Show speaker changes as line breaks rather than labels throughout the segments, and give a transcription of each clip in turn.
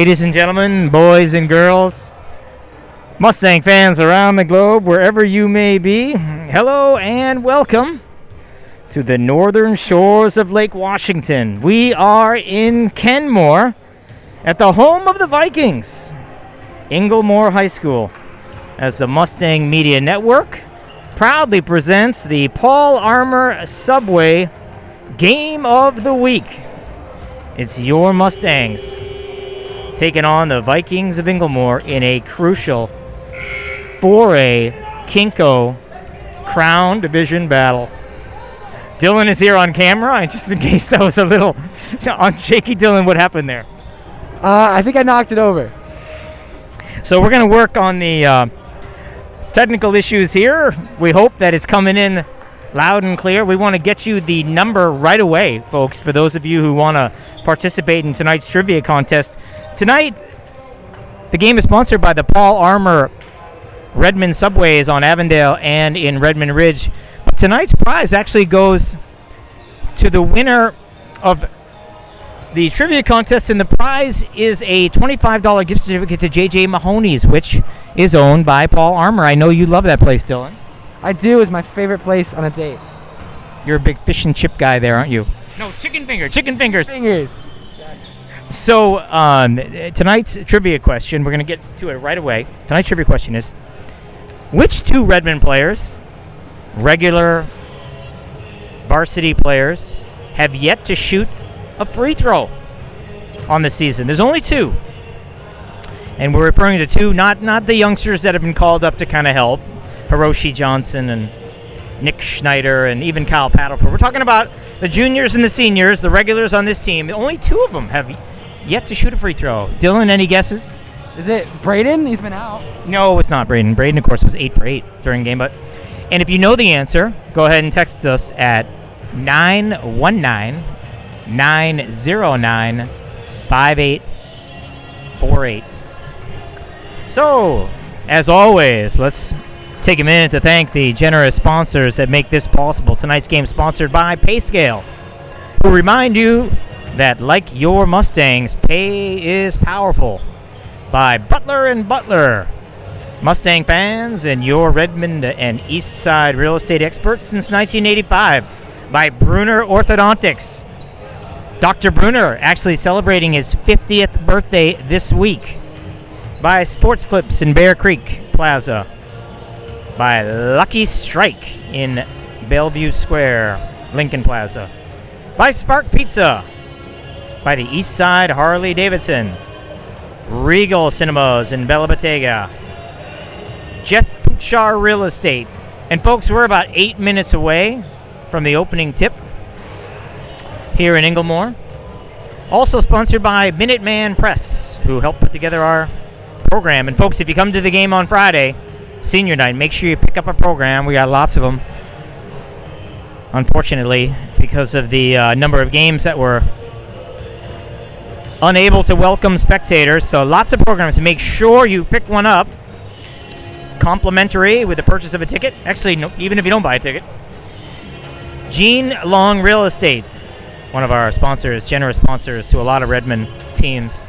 Ladies and gentlemen, boys and girls, Mustang fans around the globe, wherever you may be, hello and welcome to the northern shores of Lake Washington. We are in Kenmore at the home of the Vikings, Inglemoor High School, as the Mustang Media Network proudly presents the Paul Armour Subway Game of the Week. It's your Mustangs taking on the Vikings of Inglemoor in a crucial 4A Kinko Crown Division battle. Dylan is here on camera, and just in case that was a little on shaky, Dylan, what happened there?
I think I knocked it over.
So we're going to work on the technical issues here. We hope that it's coming in loud and clear. We want to get you the number right away, folks, for those of you who want to participate in tonight's trivia contest. Tonight, the game is sponsored by the Paul Armour Redmond Subways on Avondale and in Redmond Ridge. But tonight's prize actually goes to the winner of the trivia contest, and the prize is a $25 gift certificate to J.J. Mahoney's, which is owned by Paul Armour. I know you love that place, Dylan.
I do. It's my favorite place on a date.
You're a big fish and chip guy there, aren't you? No, chicken fingers.
Fingers.
So, tonight's trivia question, we're going to get to it right away. Tonight's trivia question is, which two Redmond players, regular varsity players, have yet to shoot a free throw on the season? There's only two. And we're referring to two, not the youngsters that have been called up to kind of help, Hiroshi Johnson and Nick Schneider and even Kyle Paddleford. We're talking about the juniors and the seniors, the regulars on this team. Only two of them have yet to shoot a free throw. Dylan, any guesses?
Is it BRAEDON? He's been out.
No, it's not BRAEDON. BRAEDON, of course, was 8 for 8 during game. And if you know the answer, go ahead and text us at 919-909-5848. So, as always, let's take a minute to thank the generous sponsors that make this possible. Tonight's game sponsored by PayScale, who remind you that, like your Mustangs, pay is powerful. By Butler & Butler, Mustang fans and your Redmond and East Side real estate experts since 1985. By Bruner Orthodontics. Dr. Bruner actually celebrating his 50th birthday this week. By Sports Clips in Bear Creek Plaza. By Lucky Strike in Bellevue Square, Lincoln Plaza. By Spark Pizza. By the East Side Harley Davidson. Regal Cinemas in Bella Bottega. Jeff Puchar Real Estate. And folks, we're about 8 minutes away from the opening tip here in Inglemoor. Also sponsored by Minuteman Press, who helped put together our program. And folks, if you come to the game on Friday, senior night, make sure you pick up a program. We got lots of them. Unfortunately, because of the number of games that were unable to welcome spectators, so lots of programs. Make sure you pick one up. Complimentary with the purchase of a ticket. Actually, no, even if you don't buy a ticket. Gene Long Real Estate, one of our sponsors, generous sponsors to a lot of Redmond teams.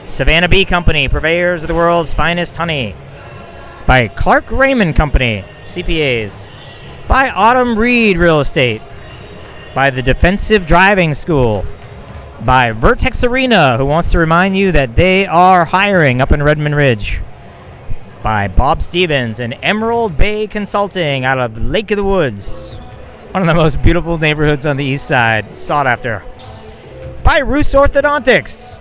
Savannah Bee Company, purveyors of the world's finest honey. By Clark Raymond Company, CPAs. By Autumn Reed Real Estate. By the Defensive Driving School. By Vertex Arena, who wants to remind you that they are hiring up in Redmond Ridge. By Bob Stevens and Emerald Bay Consulting out of Lake of the Woods. One of the most beautiful neighborhoods on the east side, sought after. By Roos Orthodontics.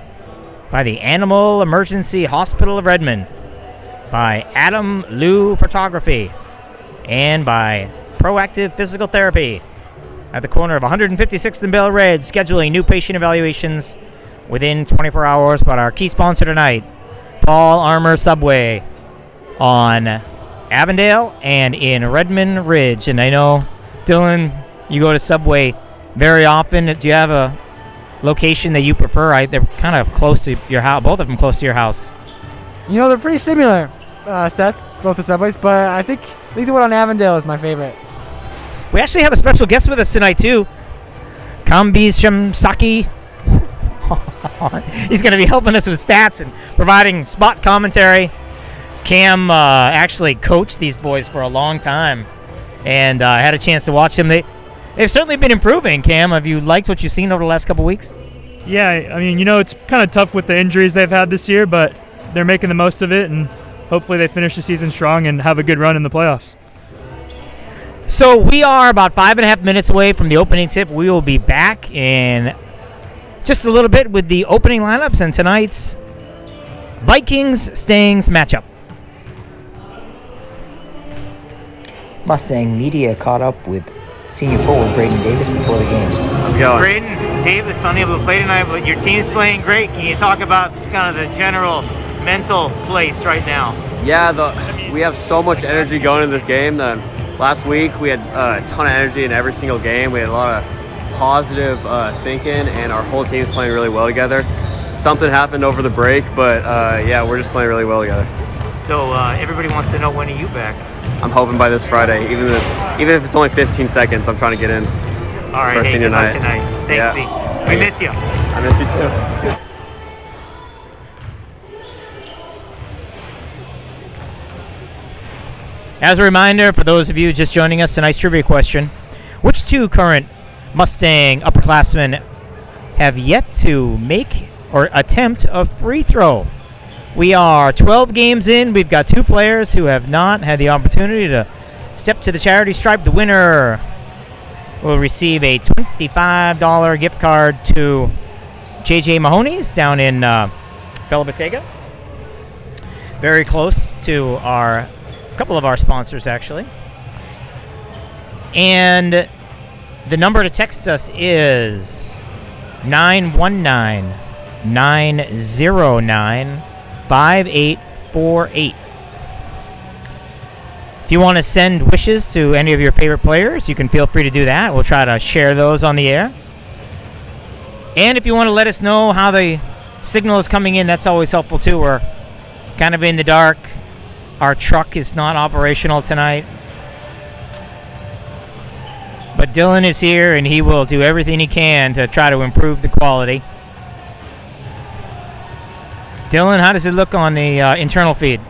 By the Animal Emergency Hospital of Redmond. By Adam Liu Photography. And by Proactive Physical Therapy at the corner of 156th and Bell Red, scheduling new patient evaluations within 24 hours. But our key sponsor tonight, Paul Armour Subway on Avondale and in Redmond Ridge. And I know, Dylan, you go to Subway very often. Do you have a location that you prefer? They're kind of close to your house, both of them close to your house.
You know, they're pretty similar, Seth, both the Subways, but I think the one on Avondale is my favorite.
We actually have a special guest with us tonight, too. Kambi Shamsaki on. He's going to be helping us with stats and providing spot commentary. Cam actually coached these boys for a long time, and I had a chance to watch them. They've certainly been improving. Cam, have you liked what you've seen over the last couple weeks?
Yeah, I mean, it's kind of tough with the injuries they've had this year, but they're making the most of it, and hopefully they finish the season strong and have a good run in the playoffs.
So we are about 5.5 minutes away from the opening tip. We will be back in just a little bit with the opening lineups and tonight's Vikings-Stangs matchup.
Mustang Media caught up with senior forward Braedon Davis before the game.
How's it going?
Braedon, Davis unable to play tonight, but your team's playing great. Can you talk about kind of the general mental place right now?
Yeah, we have so much energy going into this game. Last week we had a ton of energy in every single game. We had a lot of positive thinking, and our whole team's playing really well together. Something happened over the break, but yeah, we're just playing really well together.
So everybody wants to know, when are you back?
I'm hoping by this Friday, even if it's only 15 seconds, I'm trying to get in.
All right,
for
hey,
senior
good luck
night.
tonight. Thanks,
Yeah.
B. We miss you.
I miss you too.
As a reminder, for those of you just joining us, tonight's trivia question: which two current Mustang upperclassmen have yet to make or attempt a free throw? We are 12 games in. We've got two players who have not had the opportunity to step to the charity stripe. The winner will receive a $25 gift card to JJ Mahoney's down in Bella Bottega. Very close to a couple of our sponsors, actually. And the number to text us is 919-909-5848. If you want to send wishes to any of your favorite players, you can feel free to do that. We'll try to share those on the air. And if you want to let us know how the signal is coming in, that's always helpful too. We're kind of in the dark. Our truck is not operational tonight. But Dylan is here, and he will do everything he can to try to improve the quality. Dylan, how does it look on the internal feed?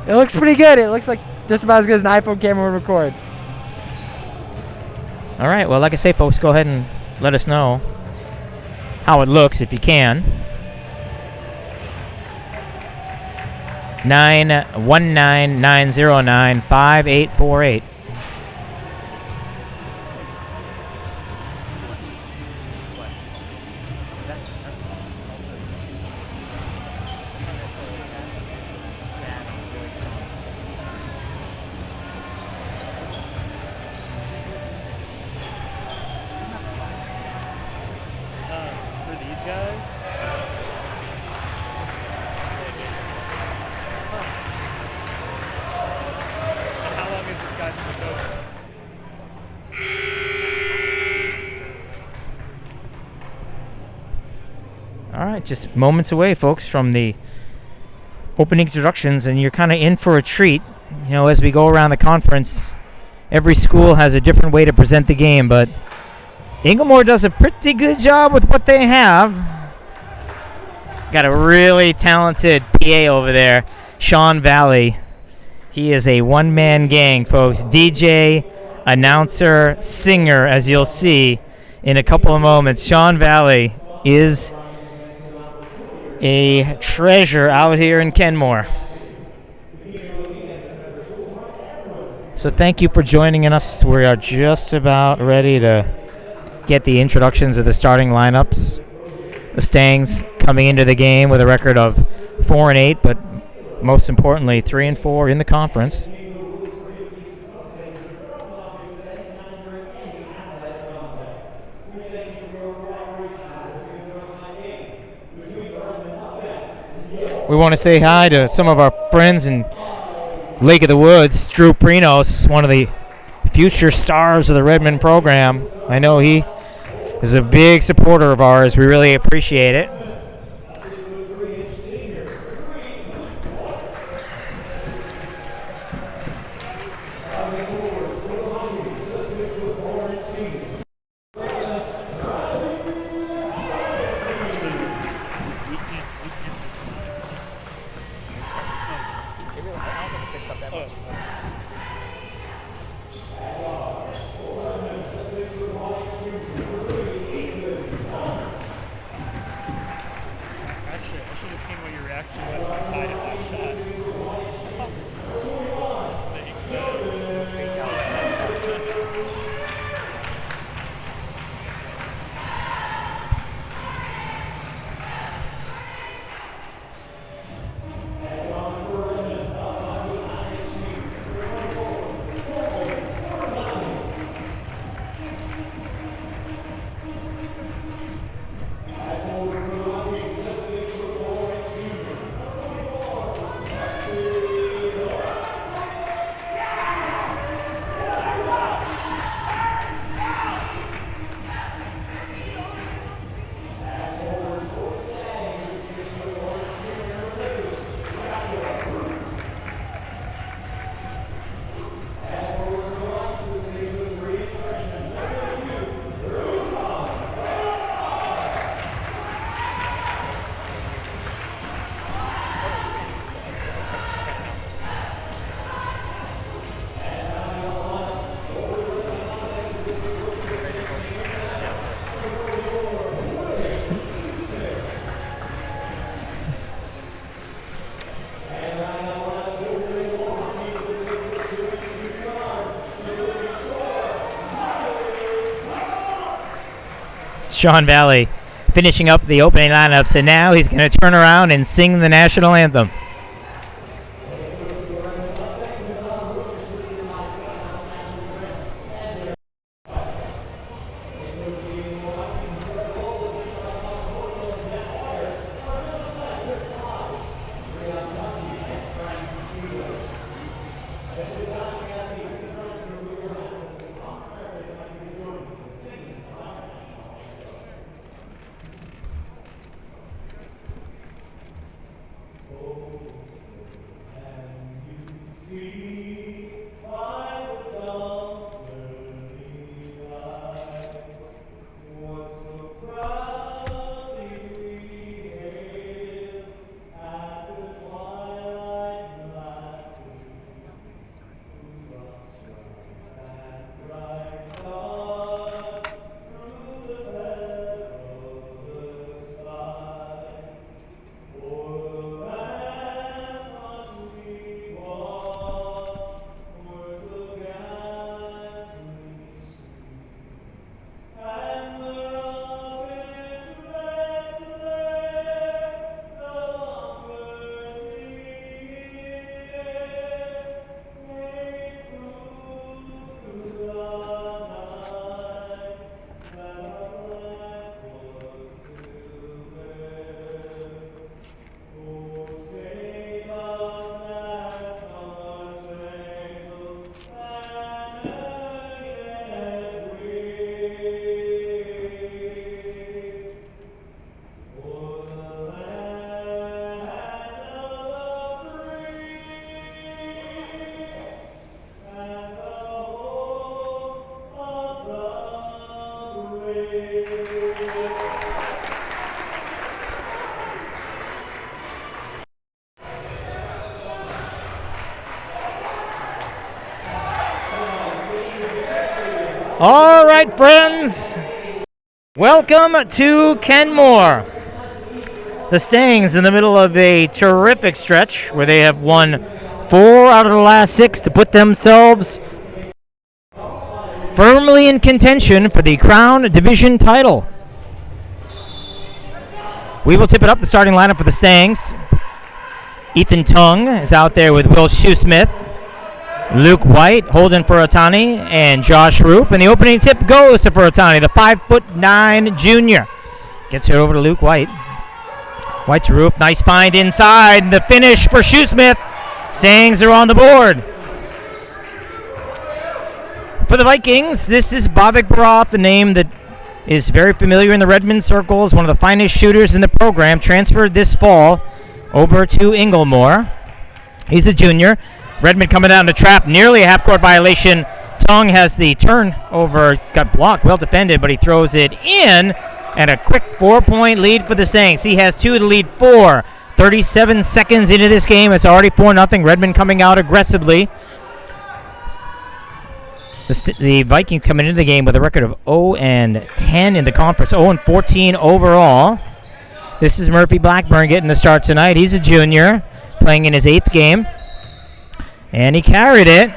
It looks pretty good. It looks like just about as good as an iPhone camera would record.
All right. Well, like I say, folks, go ahead and let us know how it looks if you can. 919-909-5848. All right, just moments away, folks, from the opening introductions, and you're kind of in for a treat. You know, as we go around the conference, every school has a different way to present the game, but Inglemoor does a pretty good job with what they have. Got a really talented PA over there, Sean Valley. He is a one-man gang, folks. DJ, announcer, singer, as you'll see in a couple of moments. Sean Valley is a treasure out here in Kenmore. So thank you for joining us. We are just about ready to get the introductions of the starting lineups. The Stangs coming into the game with a record of 4-8, but most importantly 3-4 in the conference. We want to say hi to some of our friends in Lake of the Woods. Drew Prinos, one of the future stars of the Redmond program. I know he is a big supporter of ours. We really appreciate it. mix up that much.
Actually, I should have seen what your reaction was when I hit that shot.
Sean Valley finishing up the opening lineups, and now he's going to turn around and sing the national anthem. All right, friends. Welcome to Kenmore. The Stangs in the middle of a terrific stretch where they have won 4 out of the last 6 to put themselves firmly in contention for the Crown Division title. We will tip it up, the starting lineup for the Stangs. Ethan Tung is out there with Will Shoesmith, Luke White, Holden FURUTANI, and Josh Roof. And the opening tip goes to FURUTANI, the 5'9" junior. Gets it over to Luke White. White to Roof, nice find inside. The finish for Shoesmith. Stangs are on the board. For the Vikings, this is Bavik Barath, the name that is very familiar in the Redmond circles, one of the finest shooters in the program, transferred this fall over to Inglemoor. He's a junior. Redmond coming down the trap, nearly a half-court violation. Tung has the turnover, got blocked, well defended, but he throws it in, and a quick 4-point lead for the Saints. He has 2 to lead 4. 37 seconds into this game. It's already 4-0. Redmond coming out aggressively. The Vikings coming into the game with a record of 0-10 in the conference, 0-14 overall. This is Murphy Blackburn getting the start tonight. He's a junior, playing in his 8th game. And he carried it.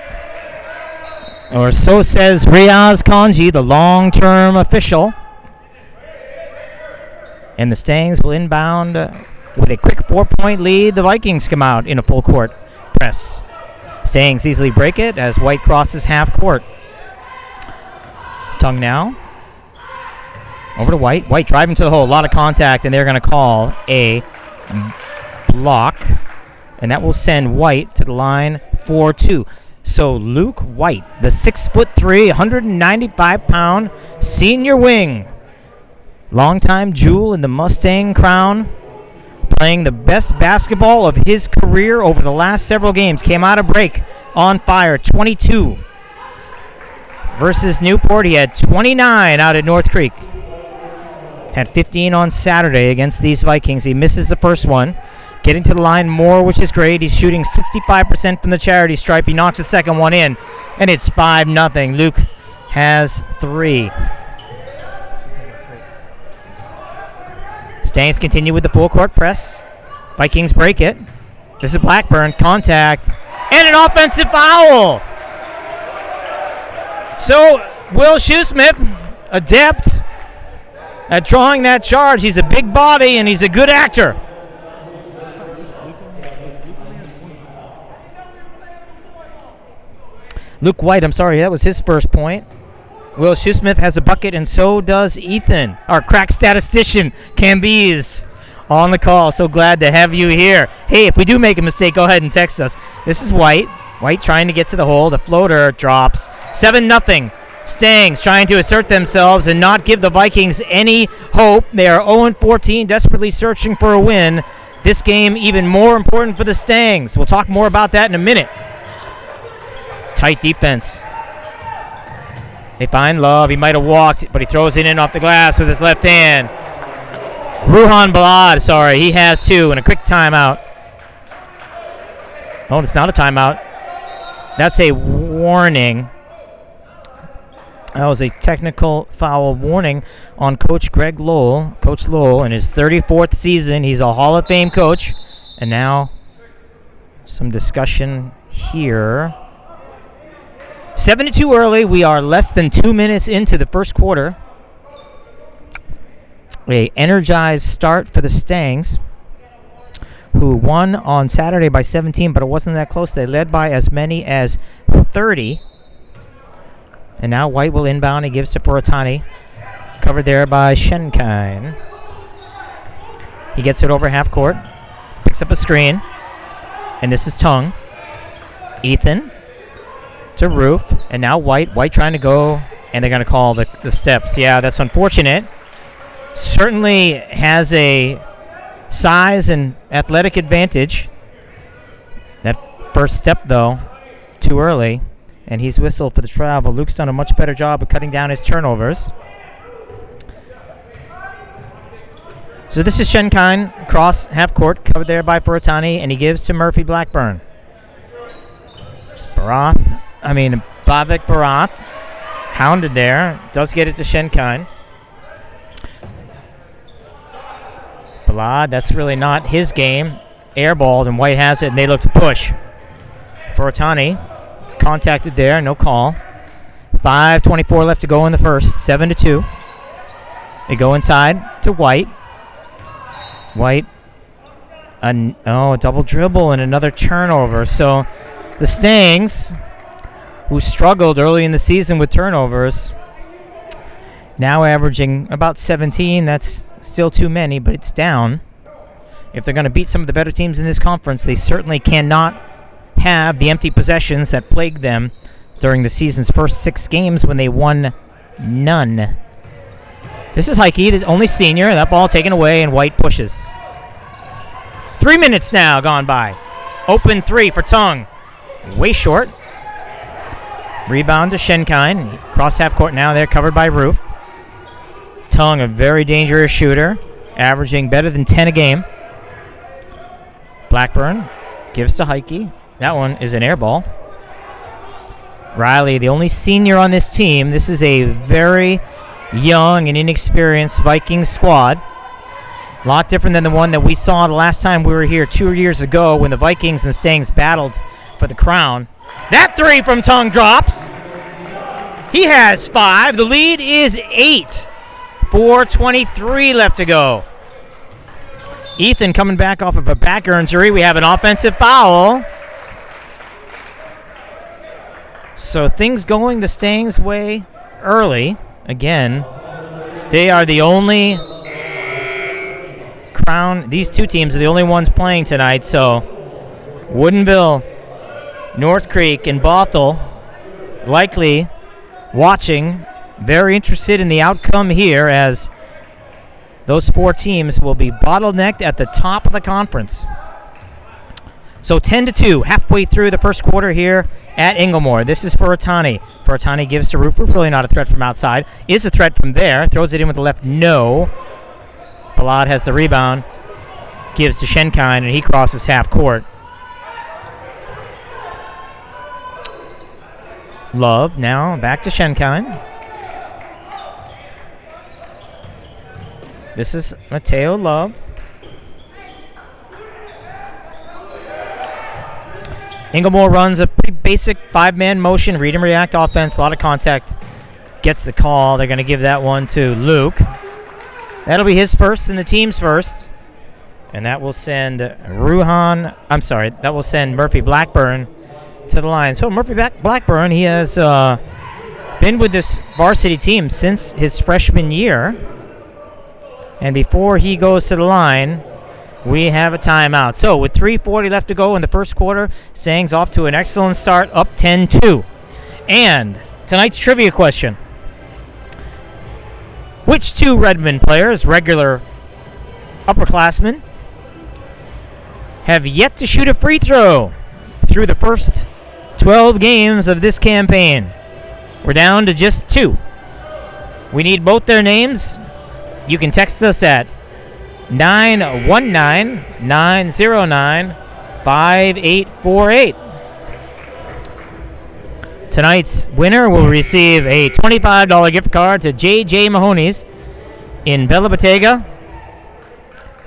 Or so says Riaz Kanji, the long-term official. And the Stangs will inbound with a quick 4-point lead. The Vikings come out in a full court press. Stangs easily break it as White crosses half court. TUNG now. Over to White. White driving to the hole. A lot of contact, and they're going to call a block. And that will send White to the line for 2. So Luke White, the 6'3", 195-pound senior wing. Longtime jewel in the Mustang crown. Playing the best basketball of his career over the last several games. Came out of break on fire. 22 versus Newport. He had 29 out at North Creek. Had 15 on Saturday against these Vikings. He misses the first one. Getting to the line more, which is great. He's shooting 65% from the charity stripe. He knocks the second one in, and it's 5-0. Luke has 3. Stangs continue with the full court press. Vikings break it. This is Blackburn. Contact. And an offensive foul. So, Will Shoesmith, adept at drawing that charge. He's a big body, and he's a good actor. Luke White, I'm sorry, that was his first point. Will Shoesmith has a bucket, and so does Ethan, our crack statistician, Camby's, on the call. So glad to have you here. Hey, if we do make a mistake, go ahead and text us. This is White. White trying to get to the hole. The floater drops. 7-0. Stangs trying to assert themselves and not give the Vikings any hope. They are 0-14, desperately searching for a win. This game even more important for the Stangs. We'll talk more about that in a minute. Tight defense. They find Love. He might have walked, but he throws it in off the glass with his left hand. Ruhan Balad, sorry, he has 2 and a quick timeout. Oh, it's not a timeout. That's a warning. That was a technical foul warning on Coach Greg Lowell. Coach Lowell in his 34th season. He's a Hall of Fame coach. And now some discussion here. 7-2 early. We are less than 2 minutes into the first quarter. A energized start for the Stangs, who won on Saturday by 17, but it wasn't that close. They led by as many as 30. And now White will inbound. He gives to FURUTANI. Covered there by Shenkine. He gets it over half court. Picks up a screen. And this is TUNG. Ethan to Roof. And now White. White trying to go. And they're going to call the steps. Yeah, that's unfortunate. Certainly has a size and athletic advantage. That first step, though, too early. And he's whistled for the travel. Luke's done a much better job of cutting down his turnovers. So this is Shenkine, cross half court, covered there by FURUTANI, and he gives to Murphy Blackburn. Bavik Barath, hounded there, does get it to Shenkine. Balad, that's really not his game. Airballed, and White has it, and they look to push. FURUTANI contacted there, no call. 5:24 left to go in the first, 7-2. They go inside to White. White, a double dribble and another turnover. So the Stangs, who struggled early in the season with turnovers, now averaging about 17. That's still too many, but it's down. If they're going to beat some of the better teams in this conference, they certainly cannot have the empty possessions that plagued them during the season's first 6 games when they won none. This is Heike, the only senior. That ball taken away, and White pushes. 3 minutes now gone by. Open 3 for TUNG. Way short. Rebound to Shenkine. Cross half court now. They're covered by Roof. TUNG, a very dangerous shooter, averaging better than 10 a game. Blackburn gives to Heike. That one is an air ball. Riley, the only senior on this team. This is a very young and inexperienced Viking squad. A lot different than the one that we saw the last time we were here 2 years ago when the Vikings and Stangs battled for the crown. That three from Tung drops. He has 5. The lead is 8. 4:23 left to go. Ethan coming back off of a back injury. We have an offensive foul. So things going the Stangs' way early. Again, they are the only crown. These two teams are the only ones playing tonight. So Woodinville, North Creek, and Bothell likely watching, very interested in the outcome here, as those 4 teams will be bottlenecked at the top of the conference. So 10-2, halfway through the first quarter here at Inglemoor. This is FURUTANI. FURUTANI gives to Roof. Roof really not a threat from outside. Is a threat from there. Throws it in with the left. No. Balad has the rebound. Gives to Schenkine, and he crosses half court. Love now back to Schenkine. This is Mateo Love. Inglemoor runs a pretty basic 5-man motion, read and react offense, a lot of contact. Gets the call. They're going to give that one to Luke. That'll be his first and the team's first. And that will send that will send Murphy Blackburn to the line. So Murphy Blackburn, he has been with this varsity team since his freshman year. And before he goes to the line, we have a timeout. So with 3:40 left to go in the first quarter, Stangs off to an excellent start, up 10-2. And tonight's trivia question. Which 2 Redmond players, regular upperclassmen, have yet to shoot a free throw through the first 12 games of this campaign? We're down to just 2. We need both their names. You can text us at 919-909-5848. Tonight's winner will receive a $25 gift card to J.J. Mahoney's in Bella Bottega.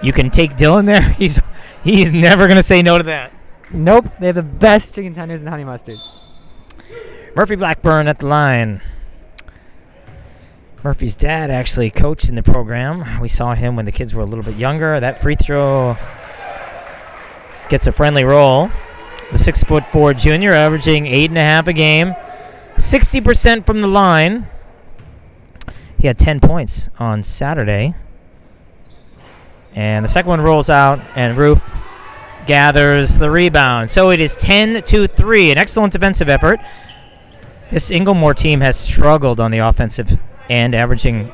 You can take Dylan there. He's never going to say no to that.
Nope, they have the best chicken tenders and honey mustard.
Murphy Blackburn at the line. Murphy's dad actually coached in the program. We saw him when the kids were a little bit younger. That free throw gets a friendly roll. The 6'4" junior averaging 8.5 a game. 60% from the line. He had 10 points on Saturday. And the second one rolls out, and Roof gathers the rebound. So it is 10-3, an excellent defensive effort. This Inglemoor team has struggled on the offensive end, averaging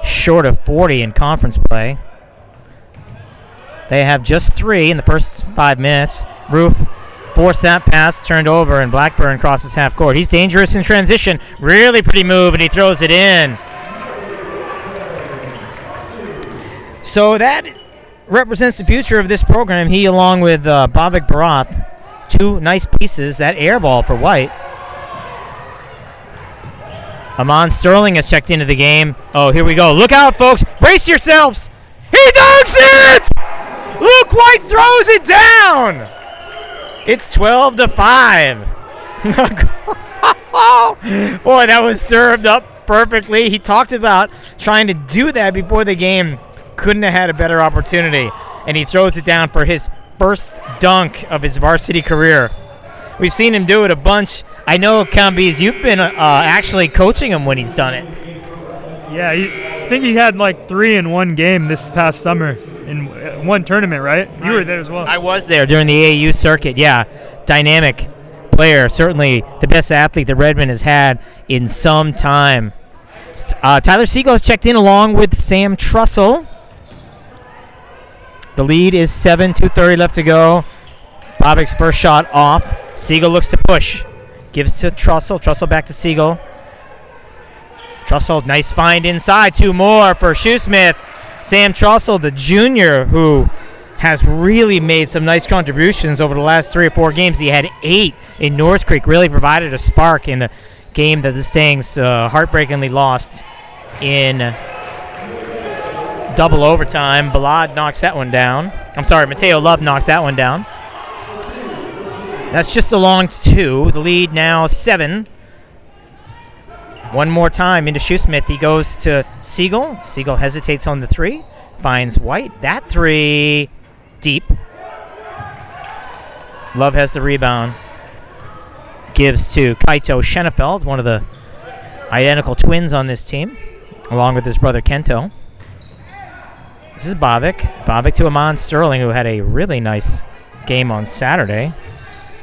short of 40 in conference play. They have just 3 in the first 5 minutes. Roof forced that pass, turned over, and Blackburn crosses half court. He's dangerous in transition. Really pretty move, and he throws it in. So that represents the future of this program. He, along with Bavik Barath, 2 nice pieces. That air ball for White. Amon Sterling has checked into the game. Oh, here we go. Look out, folks. Brace yourselves. He dunks it! Luke White throws it down. It's 12-5. Boy, that was served up perfectly. He talked about trying to do that before the game. Couldn't have had a better opportunity. And he throws it down for his first dunk of his varsity career. We've seen him do it a bunch. I know, Cambies, you've been actually coaching him when he's done it.
Yeah, I think he had like 3 in one game this past summer in one tournament, right? You were there as well.
I was there during the AAU circuit, yeah. Dynamic player, certainly the best athlete that Redmond has had in some time. Tyler Siegel has checked in along with Sam Trussell. The lead is 7, 2:30 left to go. Bobbick's first shot off. Siegel looks to push. Gives to Trussell. Trussell back to Siegel. Trussell, nice find inside. 2 more for Shoesmith. Sam Trussell, the junior, who has really made some nice contributions over the last 3 or 4 games. He had 8 in North Creek, really provided a spark in the game that the Stangs heartbreakingly lost in double overtime. Balad knocks that one down. I'm sorry, Mateo Love knocks that one down. That's just a long 2. The lead now 7. One more time into Shoesmith. He goes to SIGEL. SIGEL hesitates on the 3. Finds White. That 3 deep. Love has the rebound. Gives to Kaito Schenefeld, one of the identical twins on this team, along with his brother Kento. This is Bavik. Bavik to Amon Sterling, who had a really nice game on Saturday.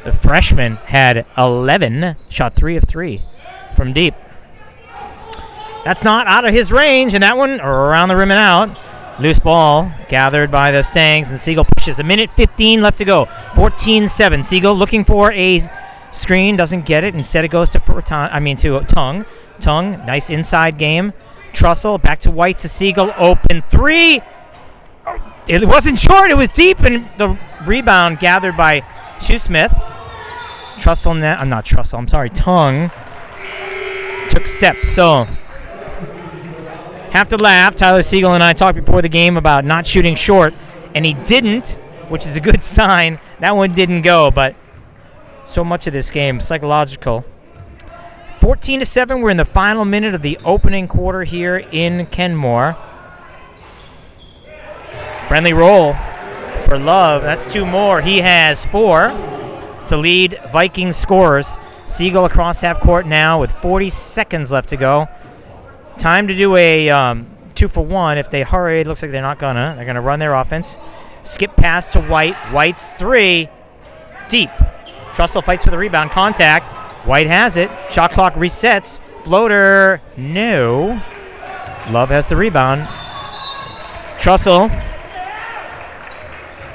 The freshman had 11, shot 3 of 3 from deep. That's not out of his range, and that one around the rim and out. Loose ball gathered by the Stangs, and SIGEL pushes. 1:15 left to go. 14-7. SIGEL looking for a screen, doesn't get it. Instead, it goes to TUNG. TUNG, nice inside game. Trussell back to White to SIGEL. Open 3. It wasn't short. It was deep, and the rebound gathered by Shoesmith. TUNG took steps. So have to laugh. Tyler SIGEL and I talked before the game about not shooting short, and he didn't, which is a good sign. That one didn't go, but so much of this game, psychological. 14-7, we're in the final minute of the opening quarter here in Kenmore. Friendly roll for Love. That's 2 more. He has 4 to lead Viking scorers. SIGEL across half court now with 40 seconds left to go. Time to do a 2-for-1. If they hurry, it looks like they're not gonna. They're gonna run their offense. Skip pass to White. White's 3. Deep. Trussell fights for the rebound. Contact. White has it. Shot clock resets. Floater. No. Love has the rebound. Trussell.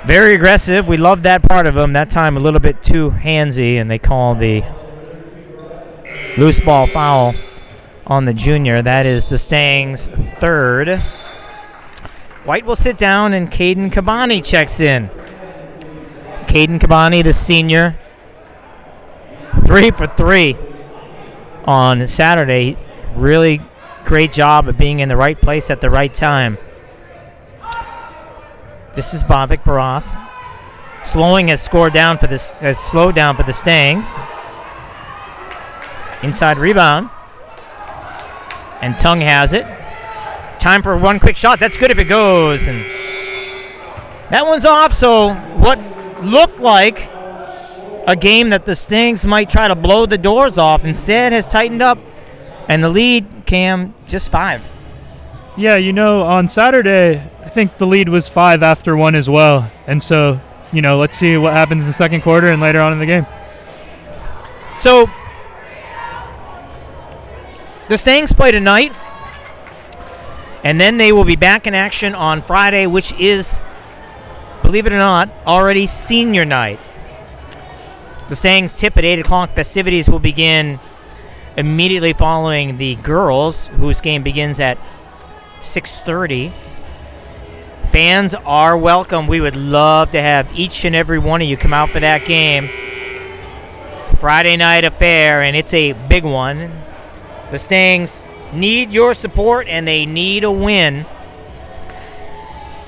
Very aggressive. We love that part of him. That time a little bit too handsy, and they call the loose ball foul on the junior. That is the Stangs' 3rd. White will sit down, and KADIN KHABANI checks in. KADIN KHABANI, the senior, 3 for 3 on Saturday. Really great job of being in the right place at the right time. This is Bavik Barath. Slowing has slowed down for the Stangs. Inside rebound. And TUNG has it. Time for one quick shot. That's good if it goes. And that one's off, so what looked like a game that the Stangs might try to blow the doors off instead has tightened up. And the lead, Cam, just 5.
Yeah, on Saturday, I think the lead was 5 after 1 as well. And so, let's see what happens in the second quarter and later on in the game.
So the Stangs play tonight, and then they will be back in action on Friday, which is, believe it or not, already senior night. The Stangs tip at 8 o'clock. Festivities will begin immediately following the girls, whose game begins at 6:30. Fans are welcome. We would love to have each and every one of you come out for that game. Friday night affair, and it's a big one. The Stangs need your support, and they need a win.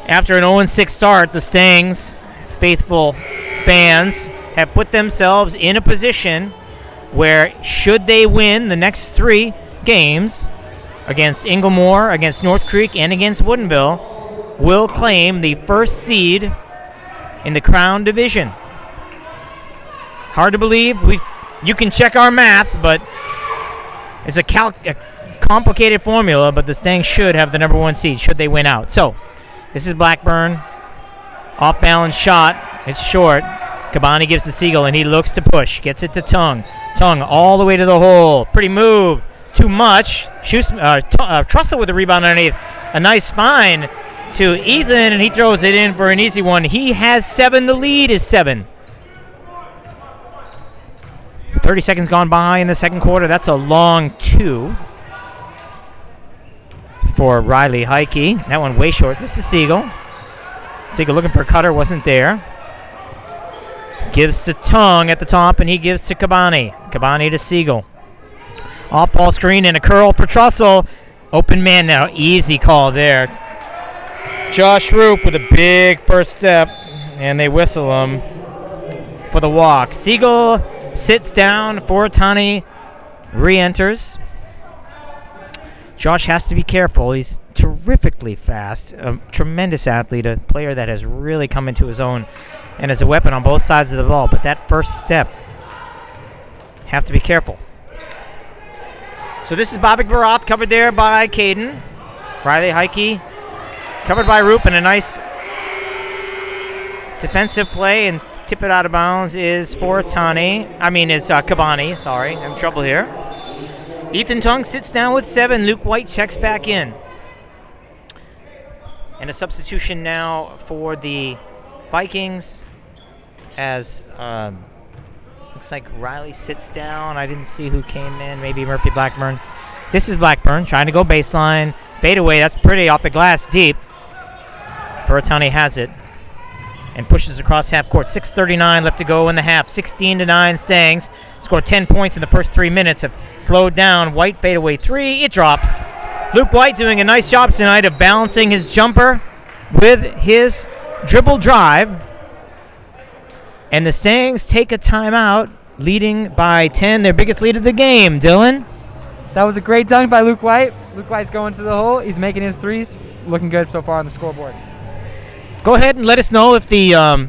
After an 0-6 start, the Stangs, faithful fans, have put themselves in a position where, should they win the next 3 games against Inglemoor, against North Creek, and against Woodinville, will claim the first seed in the Crown Division. Hard to believe. You can check our math, but it's a complicated formula, but the Stangs should have the number 1 seed should they win out. So, this is Blackburn. Off-balance shot. It's short. KHABANI gives to SIGEL, and he looks to push. Gets it to TUNG. TUNG all the way to the hole. Pretty move. Too much. Trussell with the rebound underneath. A nice find to Ethan, and he throws it in for an easy one. He has 7. The lead is 7. 30 seconds gone by in the second quarter. That's a long 2 for Riley Heike. That one way short. This is SIGEL. Siegel looking for a cutter, wasn't there. Gives to Tung at the top, and he gives to KHABANI. KHABANI to Siegel. Off-ball screen and a curl for Trussell. Open man now. Easy call there. Josh Roop with a big first step, and they whistle him for the walk. Siegel sits down. FURUTANI re-enters. Josh has to be careful. He's terrifically fast, a tremendous athlete, a player that has really come into his own and is a weapon on both sides of the ball. But that first step, have to be careful. So this is Bobik Barath, covered there by KADIN. Riley Heike covered by Roop, and a nice defensive play, and tip it out of bounds is KHABANI. Sorry, I'm in trouble here. Ethan Tung sits down with 7. Luke White checks back in. And a substitution now for the Vikings as looks like Riley sits down. I didn't see who came in. Maybe Murphy Blackburn. This is Blackburn trying to go baseline. Fade away. That's pretty off the glass deep. FURUTANI has it and pushes across half court. 6:39 left to go in the half. 16-9 Stangs. Scored 10 points in the first 3 minutes. Have slowed down. White fadeaway 3. It drops. Luke White doing a nice job tonight of balancing his jumper with his dribble drive. And the Stangs take a timeout, leading by 10, their biggest lead of the game. Dylan?
That was a great dunk by Luke White. Luke White's going to the hole. He's making his threes. Looking good so far on the scoreboard.
Go ahead and let us know if the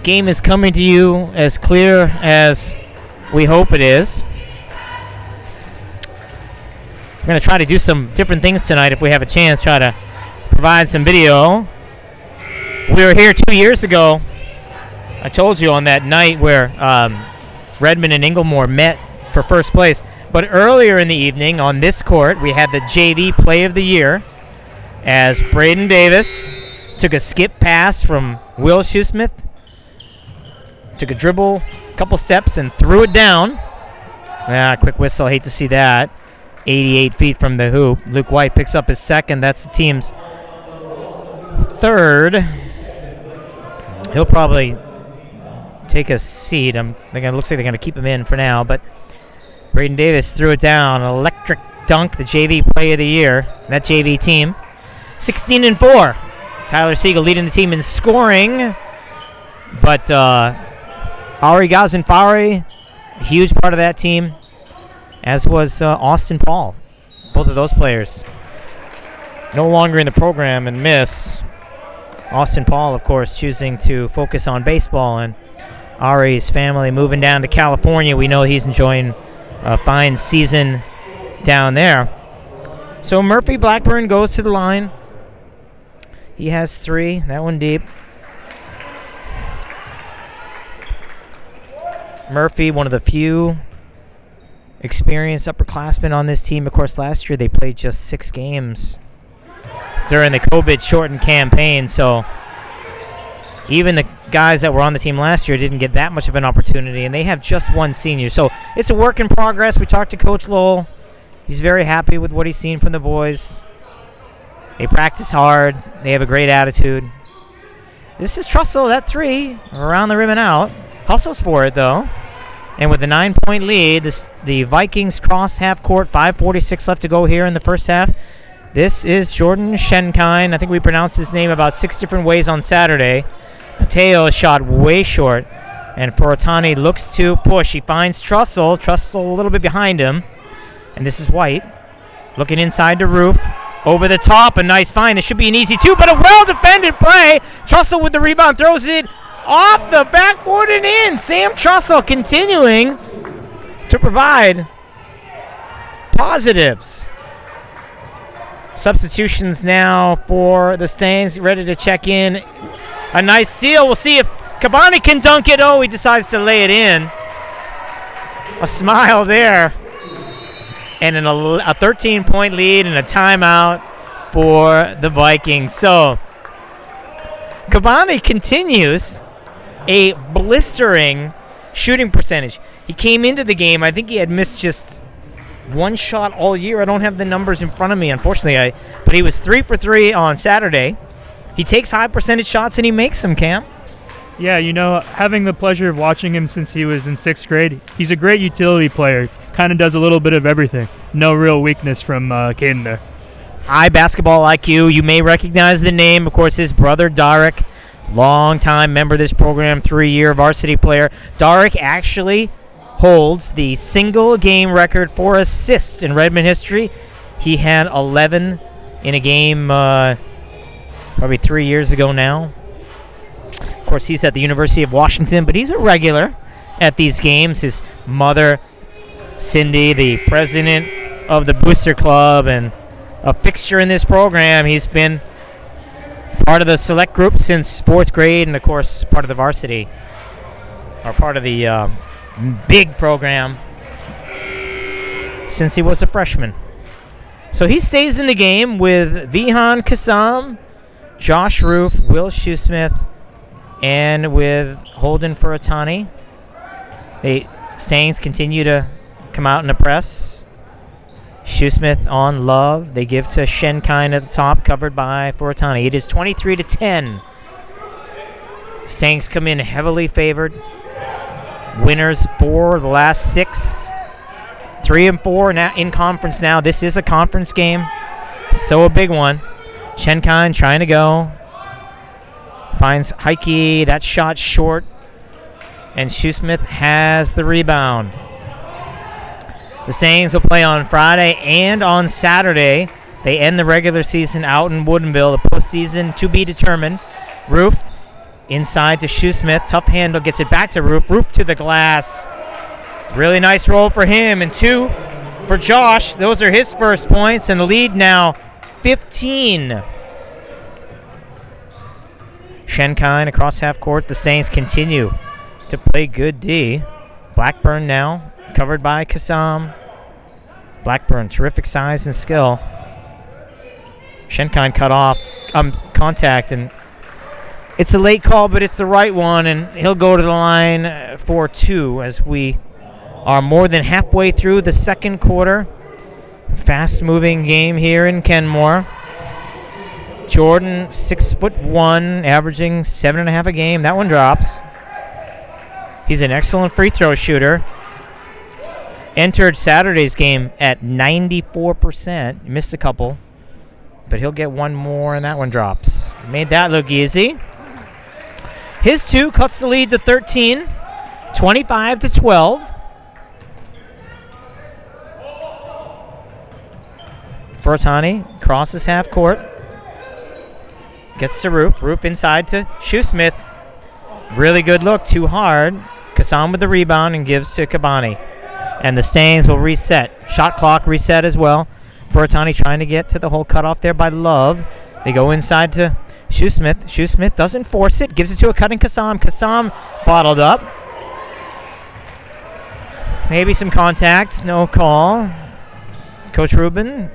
game is coming to you as clear as we hope it is. We're going to try to do some different things tonight if we have a chance, try to provide some video. We were here 2 years ago. I told you on that night where Redmond and Inglemoor met for first place. But earlier in the evening on this court, we had the JV Play of the Year as BRAEDON Davis took a skip pass from Will Shoesmith, took a dribble, a couple steps, and threw it down. Quick whistle. Hate to see that. 88 feet from the hoop. Luke White picks up his second. That's the team's third. He'll probably take a seat. It looks like they're going to keep him in for now. But BRAEDON Davis threw it down. An electric dunk, the JV Play of the Year. That JV team. 16-4. Tyler Siegel leading the team in scoring. But Ari Gazanfari, a huge part of that team, as was Austin Paul. Both of those players no longer in the program and miss. Austin Paul, of course, choosing to focus on baseball, and Ari's family moving down to California. We know he's enjoying a fine season down there. So Murphy Blackburn goes to the line. He has 3. That one deep. Murphy, one of the few experienced upperclassmen on this team. Of course, last year they played just 6 games during the COVID-shortened campaign, so even the guys that were on the team last year didn't get that much of an opportunity, and they have just 1 senior. So it's a work in progress. We talked to Coach Lowell. He's very happy with what he's seen from the boys. They practice hard. They have a great attitude. This is Trussell, that 3, around the rim and out. Hustles for it, though. And with a 9-point lead, the Vikings cross half court. 5:46 left to go here in the first half. This is Jordan Schenkine. I think we pronounced his name about 6 different ways on Saturday. Mateo shot way short. And FURUTANI looks to push. He finds Trussell. Trussell a little bit behind him. And this is White. Looking inside the roof. Over the top. A nice find. This should be an easy 2, but a well-defended play. Trussell with the rebound. Throws it off the backboard and in. Sam Trussell continuing to provide positives. Substitutions now for the Stangs, ready to check in. A nice steal. We'll see if KHABANI can dunk it. Oh, he decides to lay it in. A smile there. And a 13-point lead and a timeout for the Vikings. So KHABANI continues a blistering shooting percentage. He came into the game, I think he had missed just 1 shot all year. I don't have the numbers in front of me, unfortunately, but he was 3 for 3 on Saturday. he takes high percentage shots and he makes them, Cam.
Yeah, you know, having the pleasure of watching him since he was in 6th grade, he's a great utility player. Kind of does a little bit of everything. No real weakness from KADIN there.
High basketball IQ. You may recognize the name. Of course, his brother, Darek, long-time member of this program, 3-year varsity player. Darek actually holds the single-game record for assists in Redmond history. He had 11 in a game probably 3 years ago now. Of course, he's at the University of Washington, but he's a regular at these games. His mother, Cindy, the president of the Booster Club and a fixture in this program. He's been part of the select group since 4th grade and, of course, part of the varsity, or part of the big program since he was a freshman. So he stays in the game with VIHAAN KASAM, Josh Roof, Will Shoesmith, and with Holden FURUTANI. The Stangs continue to come out in the press. Shoesmith on Love. They give to Shenkine at the top, covered by FURUTANI. It is 23-10. Stangs come in heavily favored. Winners for the last 6. 3 and 4 now in conference now. This is a conference game, so a big one. Shenkine trying to go. Finds Heike. That shot short. And Shoesmith has the rebound. The Stangs will play on Friday and on Saturday. They end the regular season out in Woodinville. The postseason to be determined. Roof inside to Shoesmith. Tough handle. Gets it back to Roof. Roof to the glass. Really nice roll for him. And 2 for Josh. Those are his first points. And the lead now 15. Shenkine across half court. The Stangs continue to play good D. Blackburn now covered by KASAM. Blackburn, terrific size and skill. Shenkine cut off contact, and it's a late call, but it's the right one, and he'll go to the line for 2 as we are more than halfway through the second quarter. Fast-moving game here in Kenmore. Jordan, 6'1", averaging 7.5 a game. That one drops. He's an excellent free throw shooter. Entered Saturday's game at 94%. Missed a couple, but he'll get one more, and that one drops. Made that look easy. His 2 cuts the lead to 13, 25-12. FURUTANI crosses half court. Gets to Roof. Roof inside to Shoesmith. Really good look. Too hard. KASAM with the rebound and gives to KHABANI. And the Stangs will reset. Shot clock reset as well. FURUTANI trying to get to the hole cut off there by Love. They go inside to Shoesmith. Shoesmith doesn't force it. Gives it to a cutting KASAM. KASAM bottled up. Maybe some contact. No call. Coach Rubin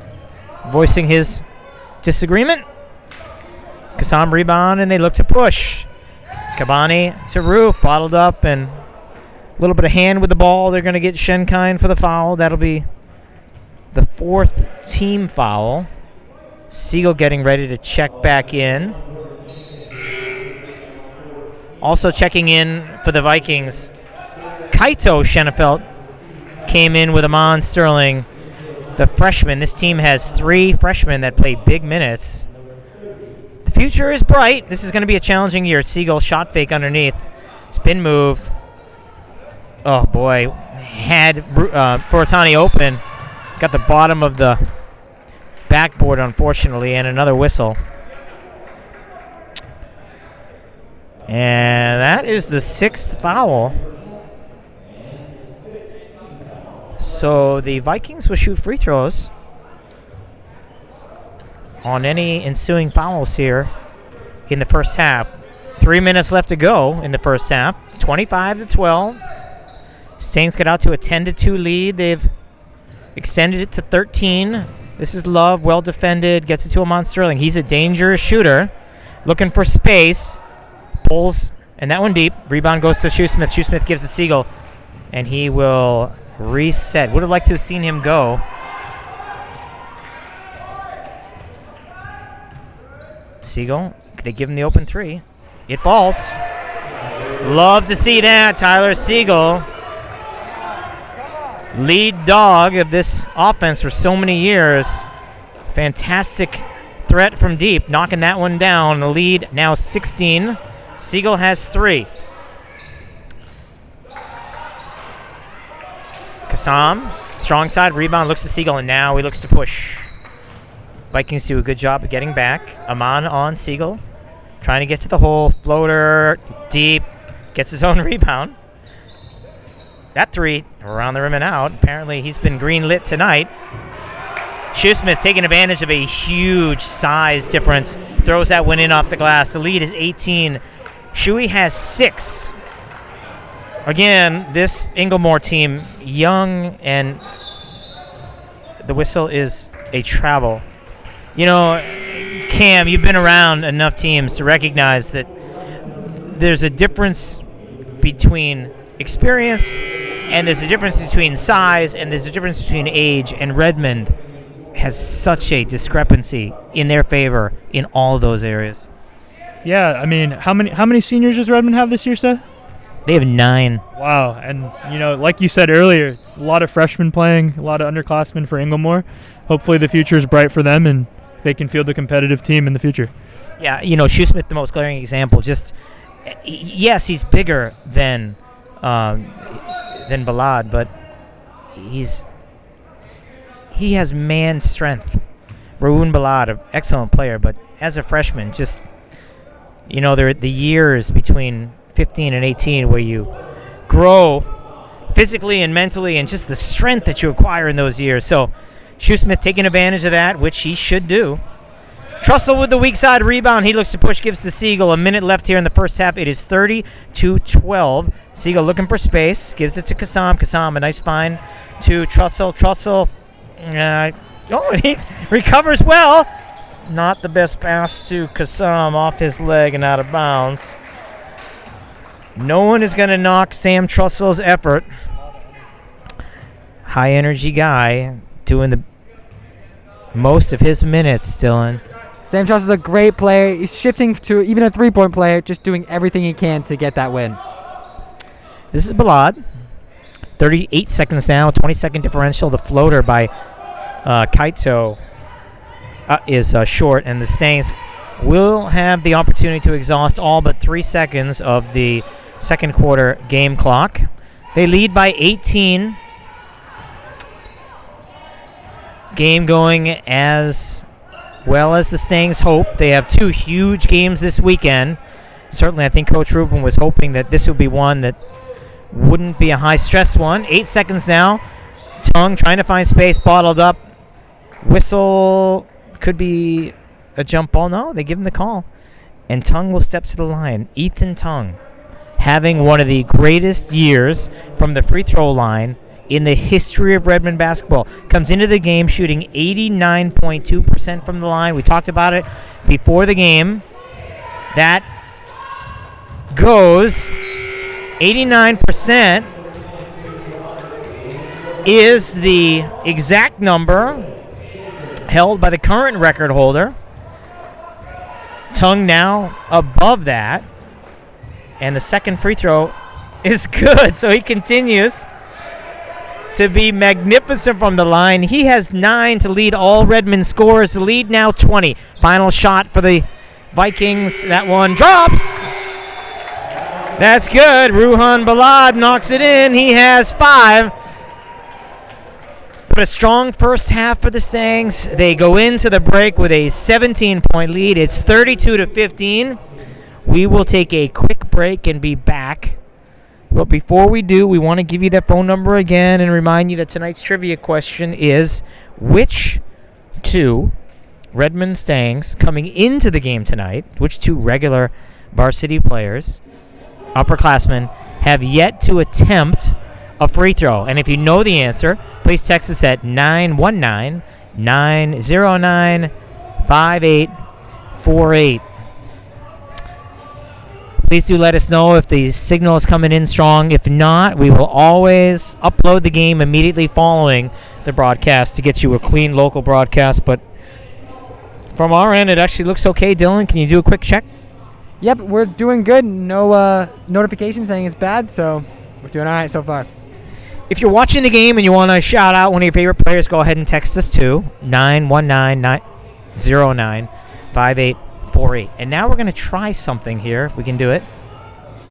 voicing his disagreement. KASAM rebound, and they look to push. KHABANI to Roof, bottled up, and a little bit of hand with the ball. They're going to get Shenkine for the foul. That'll be the 4th team foul. SIGEL getting ready to check back in. Also checking in for the Vikings, Kaito Schenefeld came in with Amon Sterling, the freshman. This team has 3 freshmen that play big minutes. The future is bright. This is going to be a challenging year. SIGEL shot fake underneath. Spin move. Oh, boy. Had FURUTANI open. Got the bottom of the backboard, unfortunately, and another whistle. And that is the 6th foul. So the Vikings will shoot free throws on any ensuing fouls here in the first half. 3 minutes left to go in the first half. 25-12. Stangs get out to a 10-2 lead. They've extended it to 13. This is Love, well defended. Gets it to Amon Sterling. He's a dangerous shooter. Looking for space. Pulls, and that one deep. Rebound goes to Shoesmith. Shoesmith gives to SIGEL, and he will reset. Would have liked to have seen him go. SIGEL They give him the open three. It falls. Love to see that. Tyler SIGEL, lead dog of this offense for so many years. Fantastic threat from deep, knocking that one down. The lead now 16. SIGEL has 3. KASAM, strong side rebound, looks to SIGEL, and now he looks to push. Vikings do a good job of getting back. Aman on SIGEL, trying to get to the hole. Floater, deep, gets his own rebound. That 3 around the rim and out. Apparently he's been green lit tonight. Shoesmith taking advantage of a huge size difference. Throws that one in off the glass. The lead is 18. Shuey has 6. Again, this Inglemoor team, young, and the whistle is a travel. You know, Cam, you've been around enough teams to recognize that there's a difference between experience, and there's a difference between size, and there's a difference between age, and Redmond has such a discrepancy in their favor in all of those areas.
Yeah, I mean, how many seniors does Redmond have this year, Seth?
They have 9.
Wow, and you know, like you said earlier, a lot of freshmen playing, a lot of underclassmen for Inglemoor. Hopefully the future is bright for them, and they can field a competitive team in the future.
Yeah, you know, Shoesmith, the most glaring example. Just, yes, he's bigger than Balad, but he has man strength. Raoun Balad, an excellent player, but as a freshman, just, you know, there are the years between 15 and 18 where you grow physically and mentally, and just the strength that you acquire in those years. So Shoesmith taking advantage of that, which he should do. Trussell with the weak side rebound. He looks to push, gives to SIGEL. A minute left here in the first half. It is 30-12. SIGEL looking for space. Gives it to KASAM. KASAM, a nice find to Trussell. Trussell, he recovers well. Not the best pass to KASAM, off his leg and out of bounds. No one is going to knock Sam Trussell's effort. High energy guy doing the most of his minutes, Dylan.
Sam Trussell's a great player. He's shifting to even a three-point player, just doing everything he can to get that win.
This is Balad. 38 seconds now, 20-second differential. The floater by Kaito is short, and the Stangs will have the opportunity to exhaust all but 3 seconds of the second quarter game clock. They lead by 18. Game going as well as the Stangs hope. They have 2 huge games this weekend. Certainly, I think Coach Rubin was hoping that this would be one that wouldn't be a high-stress one. 8 seconds now. TUNG trying to find space, bottled up. Whistle could be a jump ball. No, they give him the call. And TUNG will step to the line. Ethan TUNG, having one of the greatest years from the free throw line in the history of Redmond basketball. Comes into the game shooting 89.2% from the line. We talked about it before the game. That goes 89% is the exact number held by the current record holder. TUNG now above that. And the second free throw is good, so he continues to be magnificent from the line. He has 9 to lead all Redmond scores. The lead now 20. Final shot for the Vikings. That one drops. That's good. Ruhan Balad knocks it in. He has 5. But a strong first half for the Stangs. They go into the break with a 17-point lead. It's 32-15. We will take a quick break and be back. But before we do, we want to give you that phone number again and remind you that tonight's trivia question is, which 2 Redmond Stangs coming into the game tonight, which 2 regular varsity players, upperclassmen, have yet to attempt a free throw? And if you know the answer, please text us at 919-909-5848. Please do let us know if the signal is coming in strong. If not, we will always upload the game immediately following the broadcast to get you a clean local broadcast. But From our end, it actually looks okay. Dylan, can you do a quick check?
Yep, we're doing good. No notification saying it's bad, so we're doing all right so far.
If you're watching the game and you want to shout out one of your favorite players, go ahead and text us to 919-909-5848. And now we're going to try something here, if we can do it.